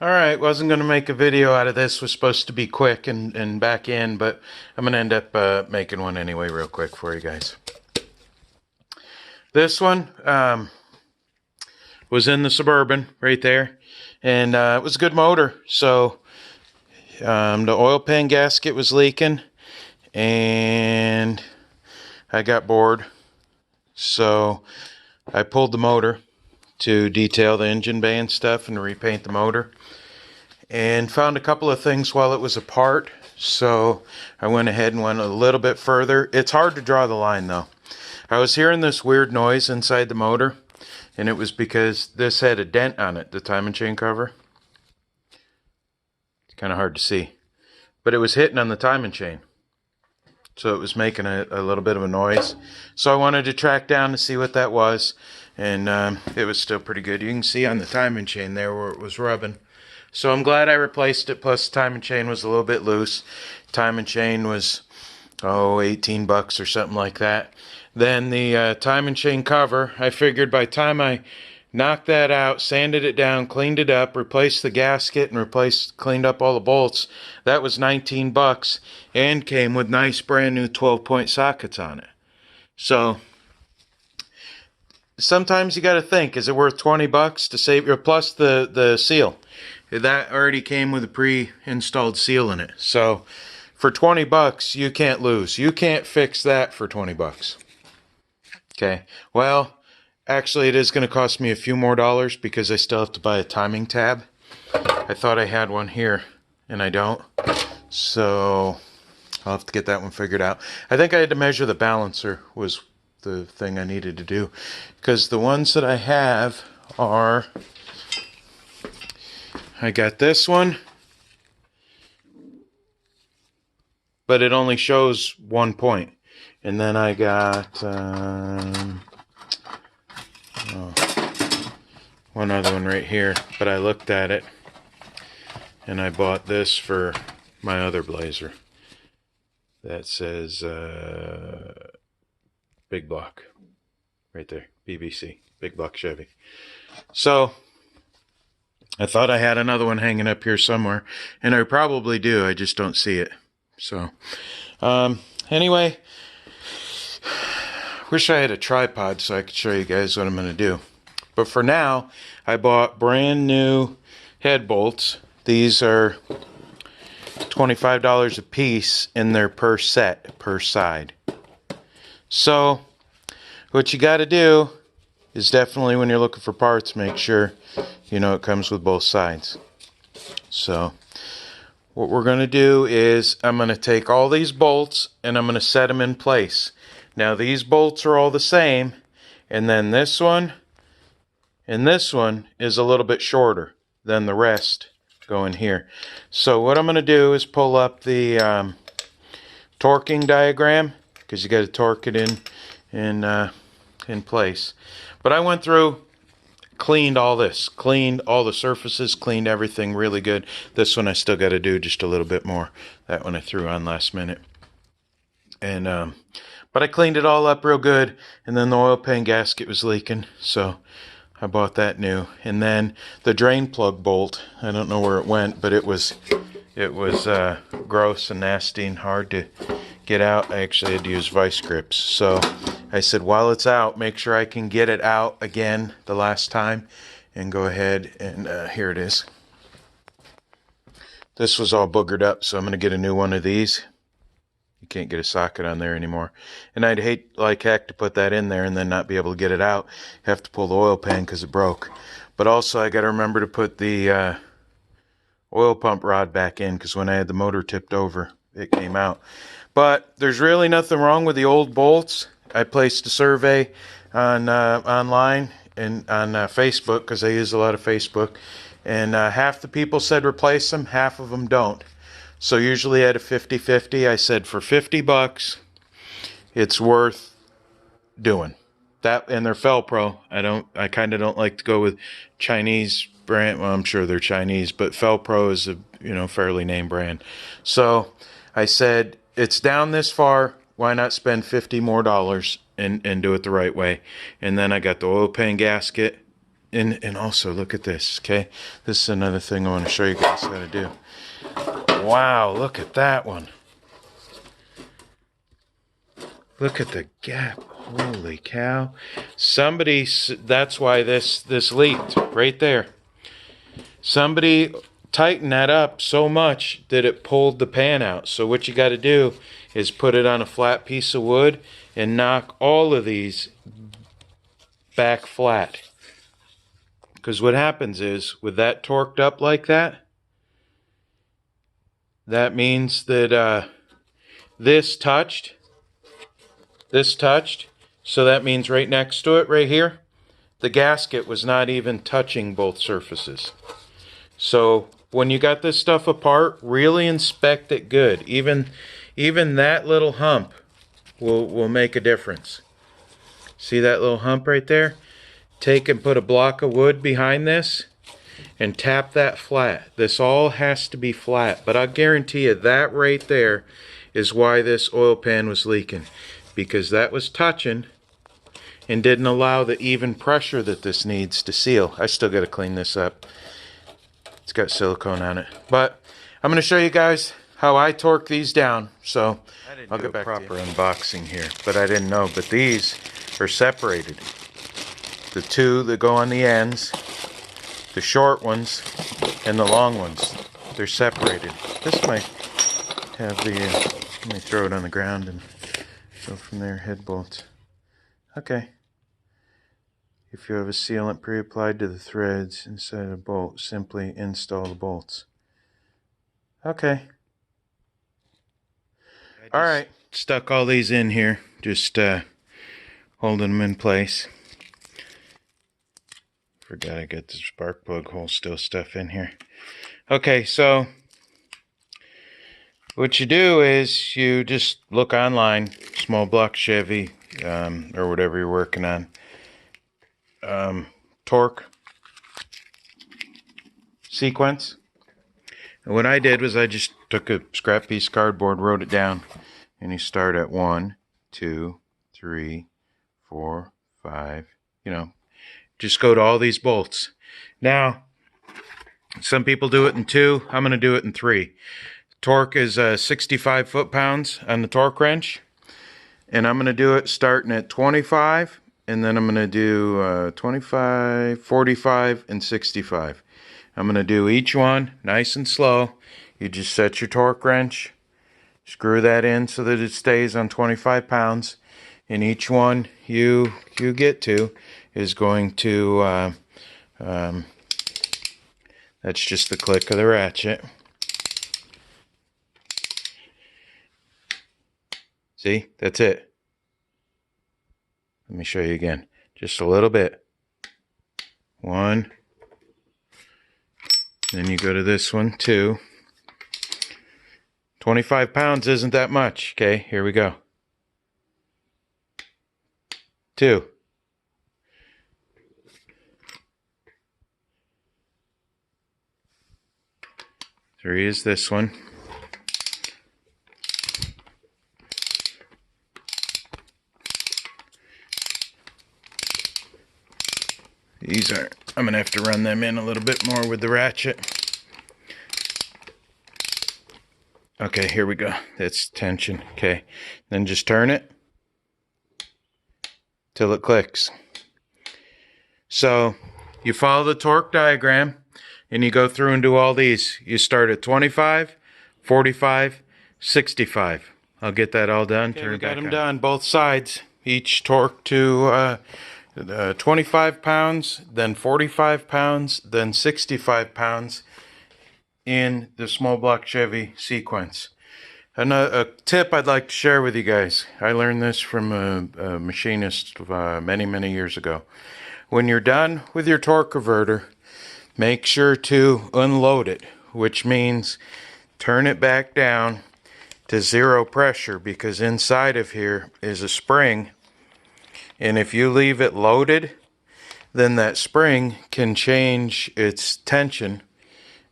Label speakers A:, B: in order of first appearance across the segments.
A: Alright, wasn't going to make a video out of this. Was supposed to be quick and back in, but I'm going to end up making one anyway real quick for you guys. This one was in the Suburban right there, and it was a good motor. So the oil pan gasket was leaking, and I got bored. So I pulled the motor to detail the engine bay and stuff and repaint the motor, and found a couple of things while it was apart. So I went ahead and went a little bit further. It's hard to draw the line though. I was hearing this weird noise inside the motor, and it was because this had a dent on it, the timing chain cover. It's kind of hard to see, but it was hitting on the timing chain, so it was making a little bit of a noise. So I wanted to track down to see what that was, and it was still pretty good. You can see on the timing chain there where it was rubbing. So I'm glad I replaced it, plus the timing chain was a little bit loose. Timing chain was, $18 or something like that. Then the timing chain cover, I figured by the time I knocked that out, sanded it down, cleaned it up, replaced the gasket, and cleaned up all the bolts, that was $19 and came with nice brand new 12-point sockets on it. So sometimes you got to think, is it worth $20 to save your, plus the seal? That already came with a pre-installed seal in it. So for $20, you can't lose. You can't fix that for $20. Okay, well, actually it is going to cost me a few more dollars because I still have to buy a timing tab. I thought I had one here, and I don't. So I'll have to get that one figured out. I think I had to measure the balancer was the thing I needed to do, because the ones that I have are, I got this one, but it only shows 1 point. And then I got one other one right here, but I looked at it and I bought this for my other Blazer that says Big Block right there, BBC, Big Block Chevy. So I thought I had another one hanging up here somewhere, and I probably do, I just don't see it. So anyway, wish I had a tripod so I could show you guys what I'm going to do. But for now, I bought brand new head bolts. These are $25 a piece, and they're per set, per side. So what you got to do is definitely, when you're looking for parts, make sure you know it comes with both sides. So what we're going to do is I'm going to take all these bolts and I'm going to set them in place. Now these bolts are all the same, and then this one and this one is a little bit shorter than the rest going here. So what I'm going to do is pull up the torquing diagram, because you got to torque it in place. But I went through, cleaned all this, cleaned all the surfaces, cleaned everything really good. This one I still got to do just a little bit more. That one I threw on last minute. And but I cleaned it all up real good, and then the oil pan gasket was leaking, so I bought that new. And then the drain plug bolt, I don't know where it went, but it was gross and nasty and hard to get out. I actually had to use vice grips. So I said, while it's out, make sure I can get it out again the last time, and go ahead and here it is. This was all boogered up, so I'm going to get a new one of these. You can't get a socket on there anymore. And I'd hate like heck to put that in there and then not be able to get it out. Have to pull the oil pan because it broke. But also I got to remember to put the oil pump rod back in, because when I had the motor tipped over, it came out. But there's really nothing wrong with the old bolts. I placed a survey on online and on Facebook, because I use a lot of Facebook. And half the people said replace them, half of them don't. So usually at a 50-50, I said for $50, it's worth doing. That, and they're Felpro. I kind of don't like to go with Chinese brand. Well, I'm sure they're Chinese, but Felpro is a fairly name brand. So I said, it's down this far, why not spend $50 more and do it the right way? And then I got the oil pan gasket And also look at this, okay? This is another thing I want to show you guys how to do. Wow, look at that one. Look at the gap. Holy cow. Somebody, that's why this leaked right there. Somebody tightened that up so much that it pulled the pan out. So what you got to do is put it on a flat piece of wood and knock all of these back flat. Because what happens is, with that torqued up like that, that means that this touched, so that means right next to it, right here, the gasket was not even touching both surfaces. So when you got this stuff apart, really inspect it good. Even that little hump will make a difference. See that little hump right there? Take and put a block of wood behind this and tap that flat. This all has to be flat, but I guarantee you that right there is why this oil pan was leaking, because that was touching and didn't allow the even pressure that this needs to seal. I still got to clean this up. It's got silicone on it, but I'm going to show you guys how I torque these down. So I'll get back to proper unboxing here, but I didn't know, but these are separated. The two that go on the ends, the short ones, and the long ones, they're separated. This might have the, let me throw it on the ground and go from there, head bolts. Okay. If you have a sealant pre-applied to the threads inside a bolt, simply install the bolts. Okay. Alright, stuck all these in here, just holding them in place. Forgot I got the spark plug hole still stuff in here. Okay, so what you do is you just look online, small block Chevy, or whatever you're working on, torque sequence. And what I did was I just took a scrap piece of cardboard, wrote it down, and you start at 1, 2, 3, 4, 5, you know, just go to all these bolts. Now, some people do it in 2. I'm going to do it in 3. Torque is 65 foot-pounds on the torque wrench. And I'm going to do it starting at 25. And then I'm going to do 25, 45, and 65. I'm going to do each one nice and slow. You just set your torque wrench. Screw that in so that it stays on 25 pounds. And each one you get to is going to, that's just the click of the ratchet. See, that's it. Let me show you again, just a little bit. 1, then you go to this one, 2. 25 pounds isn't that much. Okay, here we go. 2. 3 is this one. These are, I'm gonna have to run them in a little bit more with the ratchet. Okay, here we go. That's tension. Okay, then just turn it till it clicks. So you follow the torque diagram and you go through and do all these. You start at 25, 45, 65. I'll get that all done. Okay, we got them done, both sides. Each torque to 25 pounds, then 45 pounds, then 65 pounds in the small block Chevy sequence. And a tip I'd like to share with you guys. I learned this from a machinist many, many years ago. When you're done with your torque converter, make sure to unload it, which means turn it back down to 0 pressure, because inside of here is a spring. And if you leave it loaded, then that spring can change its tension.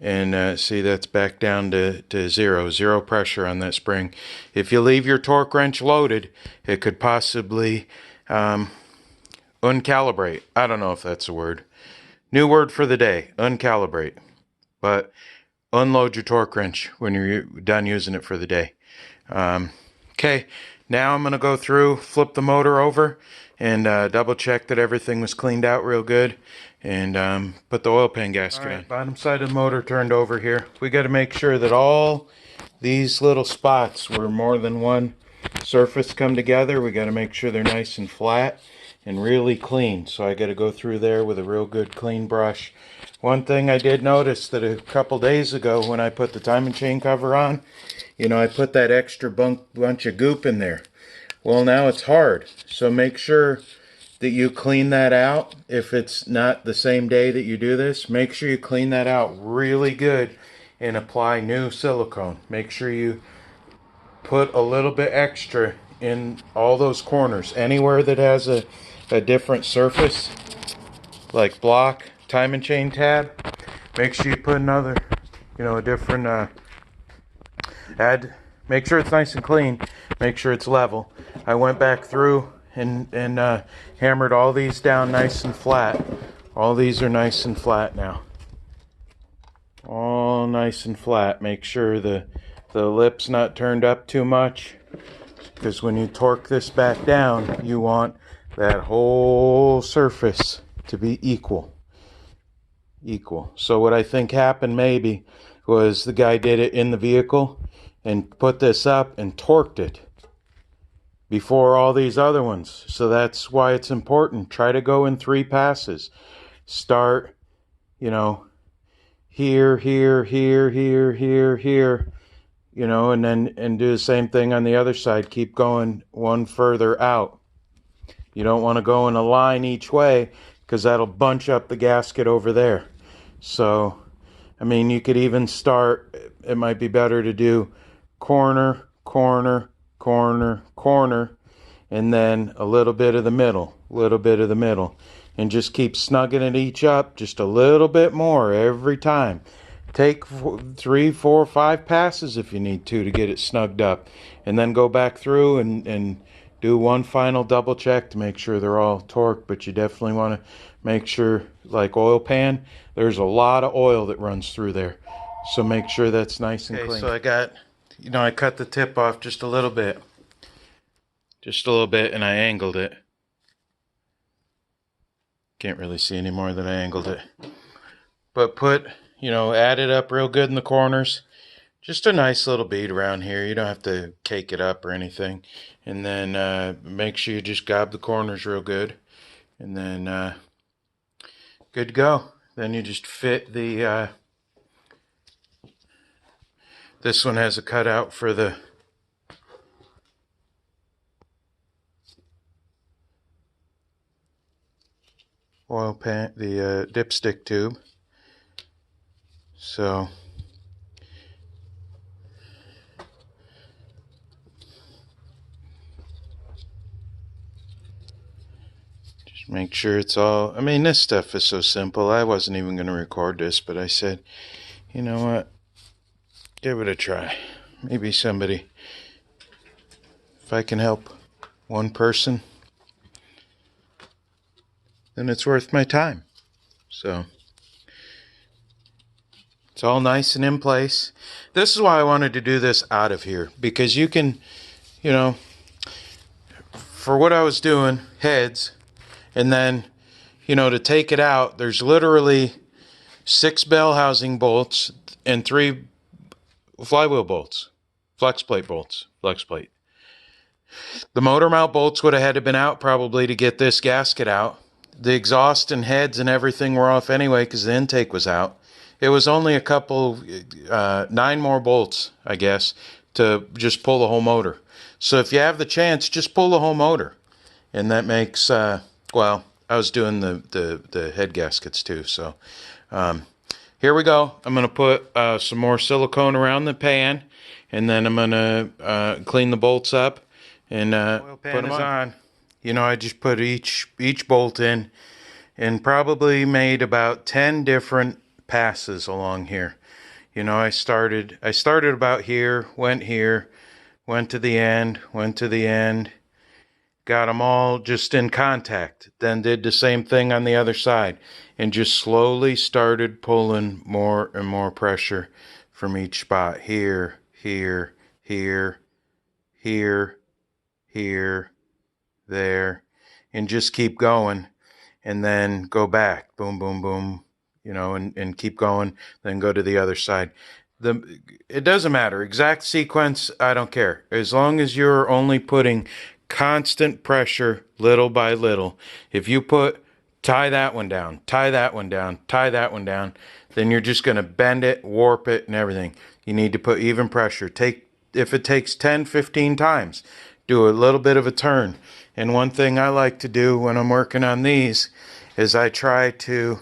A: And see, that's back down to 0 pressure on that spring. If you leave your torque wrench loaded, it could possibly uncalibrate. I don't know if that's a word. New word for the day, uncalibrate. But unload your torque wrench when you're done using it for the day. Okay, now I'm going to go through, flip the motor over, and double check that everything was cleaned out real good, and put the oil pan gasket on. Bottom side of the motor turned over here. We got to make sure that all these little spots where more than one surface come together, we got to make sure they're nice and flat and really clean. So I got to go through there with a real good clean brush. One thing I did notice that a couple days ago when I put the timing chain cover on, you know, I put that extra bunch of goop in there. Well, now it's hard. So make sure that you clean that out. If it's not the same day that you do this, make sure you clean that out really good and apply new silicone. Make sure you put a little bit extra in all those corners. Anywhere that has a different surface, like block, timing chain tab, make sure you put another, you know, a different, make sure it's nice and clean, make sure it's level. I went back through and hammered all these down nice and flat. All these are nice and flat now. All nice and flat. Make sure the lip's not turned up too much, because when you torque this back down, you want that whole surface to be equal. So what I think happened maybe was the guy did it in the vehicle and put this up and torqued it before all these other ones. So that's why it's important. Try to go in 3 passes. Start, you know, here, here, here, here, here, here, you know, and do the same thing on the other side. Keep going one further out. You don't want to go in a line each way, because that'll bunch up the gasket over there. So, I mean, you could even start, it might be better to do corner, corner, corner, corner, and then a little bit of the middle, and just keep snugging it each up just a little bit more every time. Take 3, 4, 5 passes if you need to get it snugged up, and then go back through and do one final double check to make sure they're all torqued. But you definitely want to make sure, like oil pan, there's a lot of oil that runs through there, so make sure that's nice and clean. So I got, you know, I cut the tip off just a little bit, and I angled it. Can't really see any more that I angled it, but put, you know, add it up real good in the corners. Just a nice little bead around here. You don't have to cake it up or anything. And then make sure you just gob the corners real good. And then good to go. Then you just fit the, this one has a cutout for the oil pan, the dipstick tube. So just make sure it's all, I mean, this stuff is so simple. I wasn't even going to record this, but I said, you know what, give it a try. Maybe somebody, if I can help one person, then it's worth my time. So it's all nice and in place. This is why I wanted to do this out of here, because you can, you know, for what I was doing, heads, and then, you know, to take it out, there's literally 6 bell housing bolts and 3 flywheel bolts, flex plate bolts, flex plate. The motor mount bolts would have had to been out probably to get this gasket out. The exhaust and heads and everything were off anyway because the intake was out. It was only a couple, 9 more bolts, I guess, to just pull the whole motor. So if you have the chance, just pull the whole motor. And that makes, well, I was doing the head gaskets too. So here we go. I'm going to put some more silicone around the pan. And then I'm going to clean the bolts up and put them on. You know, I just put each bolt in and probably made about 10 different passes along here. You know, I started about here, went to the end, got them all just in contact. Then did the same thing on the other side and just slowly started pulling more and more pressure from each spot. Here, here, here, here, here, there, and just keep going, and then go back, boom, boom, boom, you know, and keep going, then go to the other side. It doesn't matter, exact sequence, I don't care, as long as you're only putting constant pressure little by little. If you put tie that one down, tie that one down, tie that one down, then you're just going to bend it, warp it, and everything. You need to put even pressure. If it takes 10, 15 times, do a little bit of a turn. And one thing I like to do when I'm working on these is I try to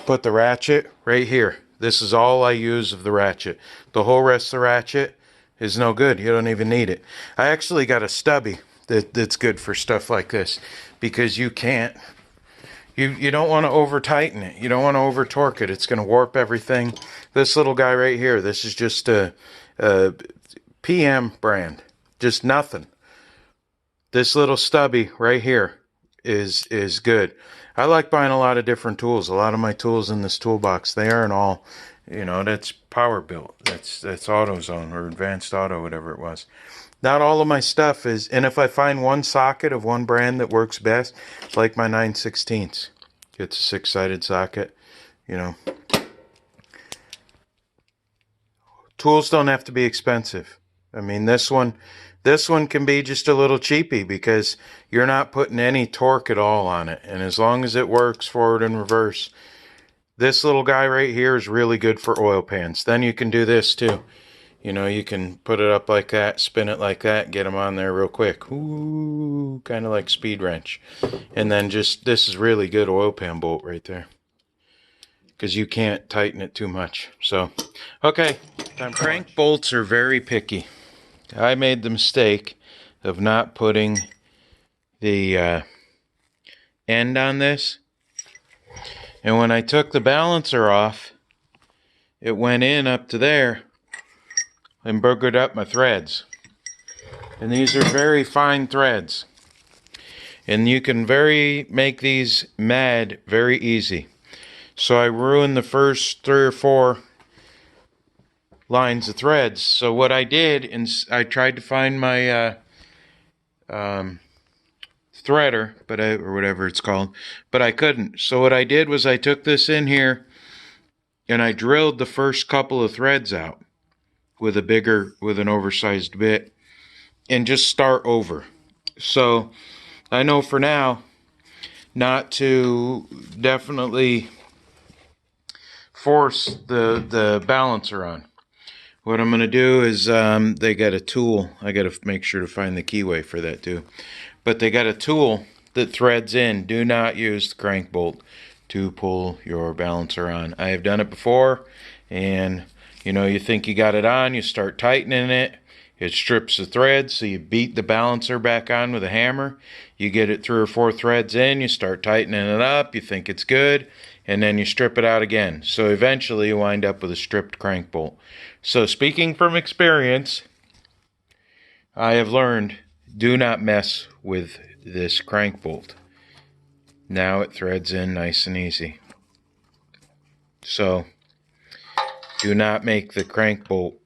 A: put the ratchet right here. This is all I use of the ratchet. The whole rest of the ratchet is no good. You don't even need it. I actually got a stubby that's good for stuff like this, because you can't, you don't want to over tighten it. You don't want to over torque it. It's going to warp everything. This little guy right here, this is just a PM brand. Just nothing. This little stubby right here is good. I like buying a lot of different tools. A lot of my tools in this toolbox, they aren't all, you know, that's power built. That's AutoZone or Advanced Auto, whatever it was. Not all of my stuff is, and if I find one socket of one brand that works best, like my 9/16, it's a 6-sided socket, you know. Tools don't have to be expensive. I mean, this one can be just a little cheapy because you're not putting any torque at all on it. And as long as it works forward and reverse, this little guy right here is really good for oil pans. Then you can do this too. You know, you can put it up like that, spin it like that, get them on there real quick. Ooh, kind of like speed wrench. And then just, this is really good oil pan bolt right there, because you can't tighten it too much. So, okay. Crank bolts are very picky. I made the mistake of not putting the end on this. And when I took the balancer off, it went in up to there and boogered up my threads. And these are very fine threads. And you can make these mad very easy. So I ruined the first 3 or 4 lines of threads. So what I did, I tried to find my threader, or whatever it's called, but I couldn't. So what I did was I took this in here and I drilled the first couple of threads out with an oversized bit and just start over. So I know for now not to definitely force the balancer on. What I'm going to do is, they got a tool. I got to make sure to find the keyway for that too. But they got a tool that threads in. Do not use the crank bolt to pull your balancer on. I have done it before, and you know, you think you got it on, you start tightening it, it strips the threads, so you beat the balancer back on with a hammer. You get it 3 or 4 threads in, you start tightening it up, you think it's good, and then you strip it out again. So eventually you wind up with a stripped crank bolt. So speaking from experience, I have learned, do not mess with this crank bolt. Now it threads in nice and easy. So do not make the crank bolt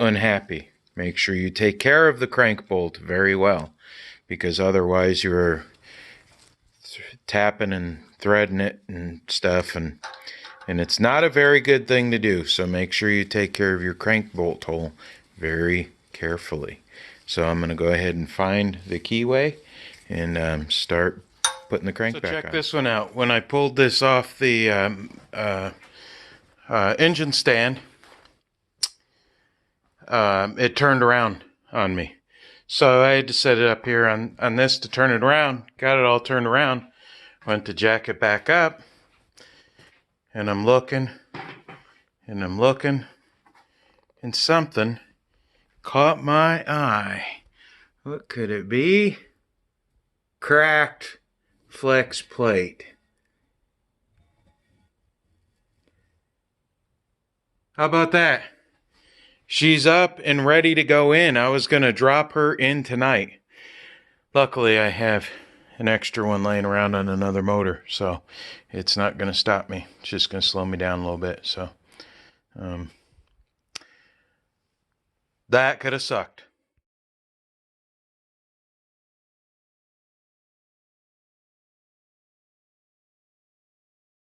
A: unhappy. Make sure you take care of the crank bolt very well, because otherwise you're tapping and threading it and stuff, and it's not a very good thing to do. So make sure you take care of your crank bolt hole very carefully. So I'm going to go ahead and find the keyway and start putting the crank back on. Check this one out. When I pulled this off the engine stand, it turned around on me. So I had to set it up here on this to turn it around. Got it all turned around. Went to jack it back up. And I'm looking. And I'm looking. And something caught my eye. What could it be? Cracked flex plate. How about that? She's up and ready to go in. I was going to drop her in tonight. Luckily, I have an extra one laying around on another motor, so it's not going to stop me. It's just going to slow me down a little bit. So that could have sucked.